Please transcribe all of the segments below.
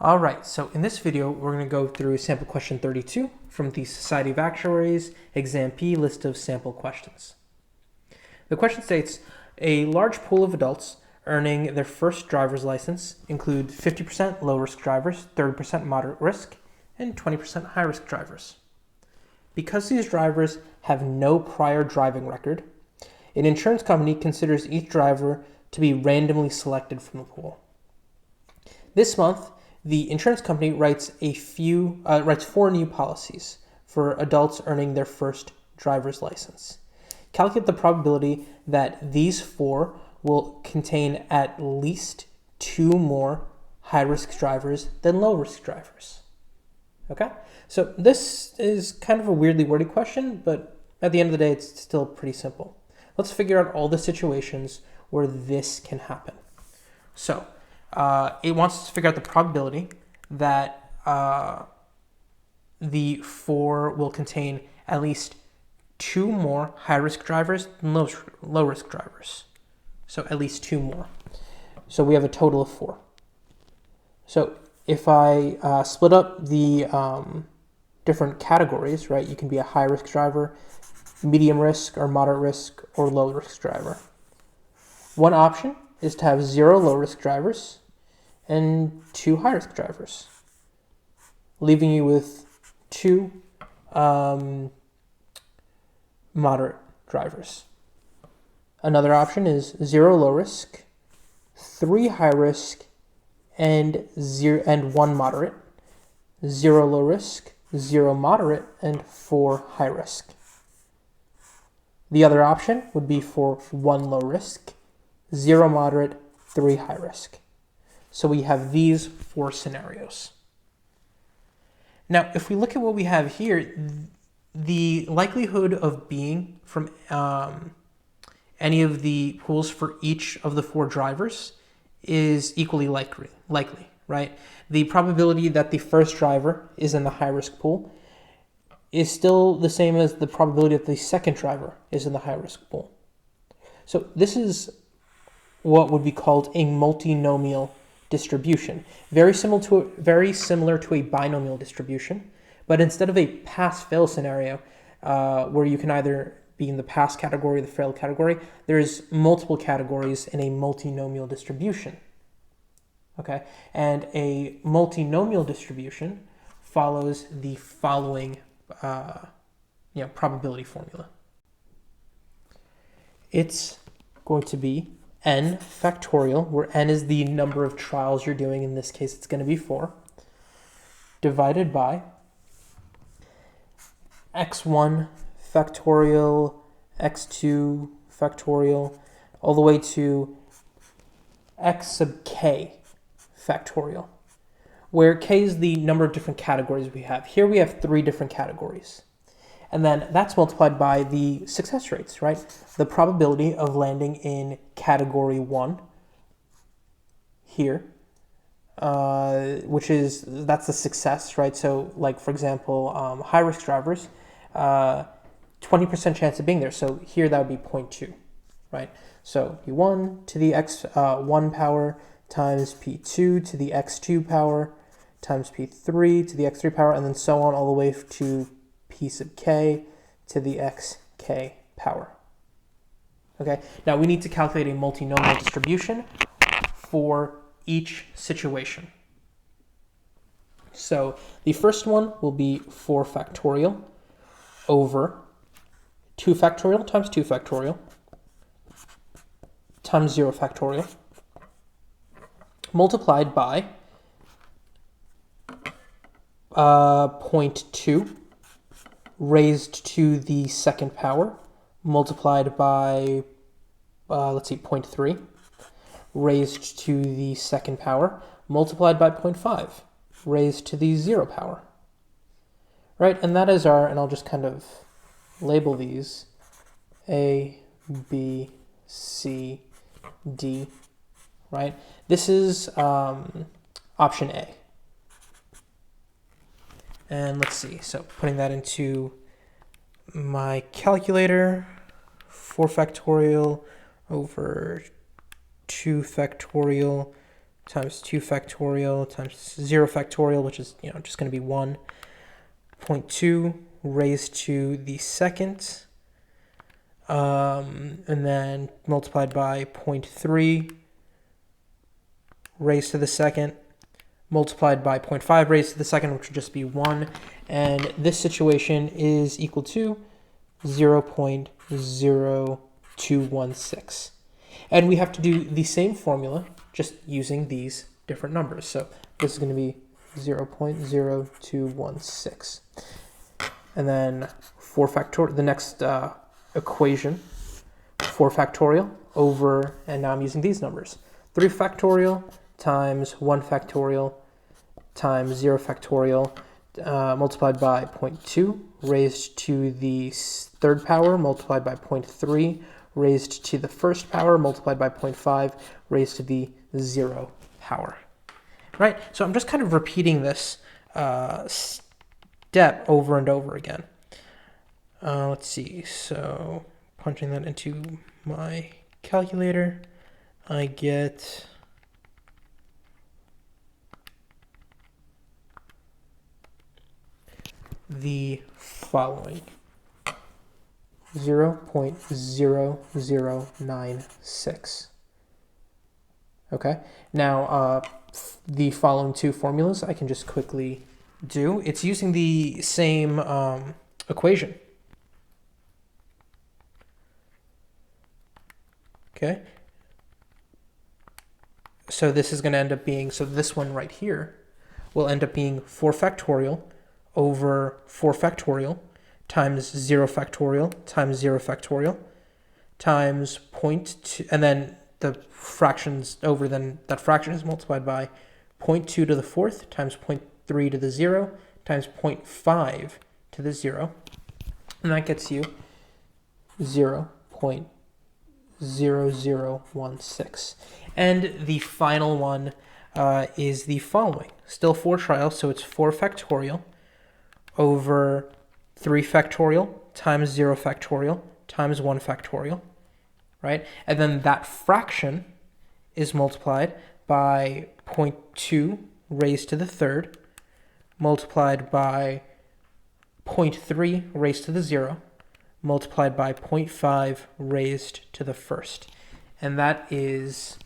All right, so in this video, we're going to go through sample question 32 from the Society of Actuaries ExamP list of sample questions. The question states, a large pool of adults earning their first driver's license include 50% low-risk drivers, 30% moderate risk, and 20% high-risk drivers. Because these drivers have no prior driving record, an insurance company considers each driver to be randomly selected from the pool. This month, the insurance company writes 4 new policies for adults earning their first driver's license. Calculate the probability that these 4 will contain at least 2 more high-risk drivers than low-risk drivers. Okay, so this is kind of a weirdly worded question, but at the end of the day, it's still pretty simple. Let's figure out all the situations where this can happen. So, it wants us to figure out the probability that the 4 will contain at least 2 more high-risk drivers than low-risk drivers. So at least 2 more. So we have a total of 4. So if I split up the different categories, right, you can be a high-risk driver, medium risk or moderate risk or low-risk driver. One option is to have 0 low-risk drivers and 2 high-risk drivers, leaving you with 2 moderate drivers. Another option is 0 low-risk, 3 high-risk, and 1 moderate, 0 low-risk, 0 moderate, and 4 high-risk. The other option would be for 1 low-risk, 0 moderate, 3 high-risk. So we have these 4 scenarios. Now, if we look at what we have here, the likelihood of being from any of the pools for each of the 4 drivers is equally likely, right? The probability that the first driver is in the high-risk pool is still the same as the probability that the second driver is in the high-risk pool. So this is what would be called a multinomial distribution, very similar to a binomial distribution, but instead of a pass-fail scenario where you can either be in the pass category or the fail category, there's multiple categories in a multinomial distribution. Okay, and a multinomial distribution follows the following probability formula. It's going to be n factorial, where n is the number of trials you're doing. In this case, it's going to be 4, divided by x1 factorial, x2 factorial, all the way to x sub k factorial, where k is the number of different categories we have. Here we have 3 different categories. And then that's multiplied by the success rates, right? The probability of landing in category 1 here, that's the success, right? So like, for example, high-risk drivers, 20% chance of being there. So here that would be 0.2, right? So P1 to the x1 power times P2 to the x2 power times P3 to the x3 power, and then so on all the way to P sub k to the xk power. Okay, now we need to calculate a multinomial distribution for each situation. So the first one will be 4 factorial over 2 factorial times 2 factorial times 0 factorial multiplied by 0.2 raised to the second power multiplied by, 0.3 raised to the second power multiplied by 0.5 raised to the 0 power. Right, and that is and I'll just kind of label these A, B, C, D, right? This is option A. And let's see, so putting that into my calculator, 4 factorial over 2 factorial times 2 factorial times 0 factorial, which is, just going to be 1, 0.2 raised to the second, and then multiplied by 0.3 raised to the second, multiplied by 0.5 raised to the second, which would just be 1. And this situation is equal to 0.0216. And we have to do the same formula, just using these different numbers. So this is going to be 0.0216. And then 4 factorial, the next equation, 4 factorial over, and now I'm using these numbers, 3 factorial times 1 factorial times 0 factorial multiplied by 0.2 raised to the third power multiplied by 0.3 raised to the first power multiplied by 0.5 raised to the 0 power. Right? So I'm just kind of repeating this step over and over again. Let's see. So punching that into my calculator, I get the following: 0.0096. Okay, now the following two formulas I can just quickly do. It's using the same equation. Okay, so this is going to end up being, so this one right here will end up being 4 factorial over 4 factorial times 0 factorial times 0 factorial times 0.2, and then the fractions over, then that fraction is multiplied by 0.2 to the fourth times 0.3 to the 0 times 0.5 to the 0, and that gets you 0.0016. And the final one is the following. Still 4 trials, so it's 4 factorial over 3 factorial times 0 factorial times 1 factorial, right? And then that fraction is multiplied by 0.2 raised to the third, multiplied by 0.3 raised to the 0, multiplied by 0.5 raised to the first. And that is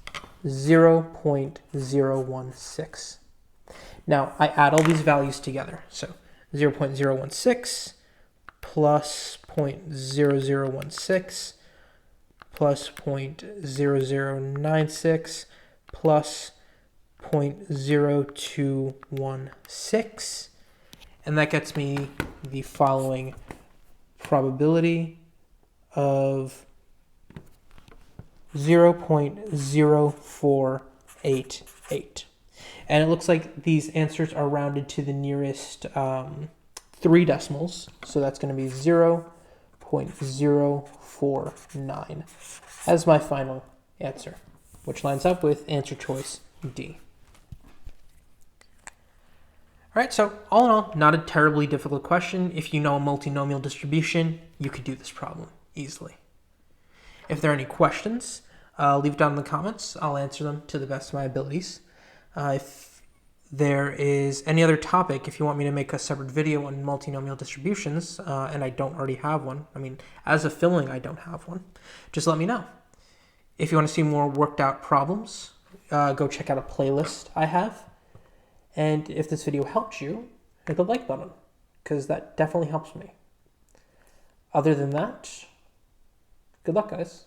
0.016. Now, I add all these values together. So 0.016 plus 0.0016 plus 0.0096 plus 0.0216. And that gets me the following probability of 0.0488. And it looks like these answers are rounded to the nearest 3 decimals. So that's going to be 0.049 as my final answer, which lines up with answer choice D. All right, so all in all, not a terribly difficult question. If you know a multinomial distribution, you could do this problem easily. If there are any questions, leave it down in the comments. I'll answer them to the best of my abilities. If there is any other topic, if you want me to make a separate video on multinomial distributions, and I don't already have one, I mean, as of filming, I don't have one, just let me know. If you want to see more worked out problems, go check out a playlist I have. And if this video helped you, hit the like button, because that definitely helps me. Other than that, good luck, guys.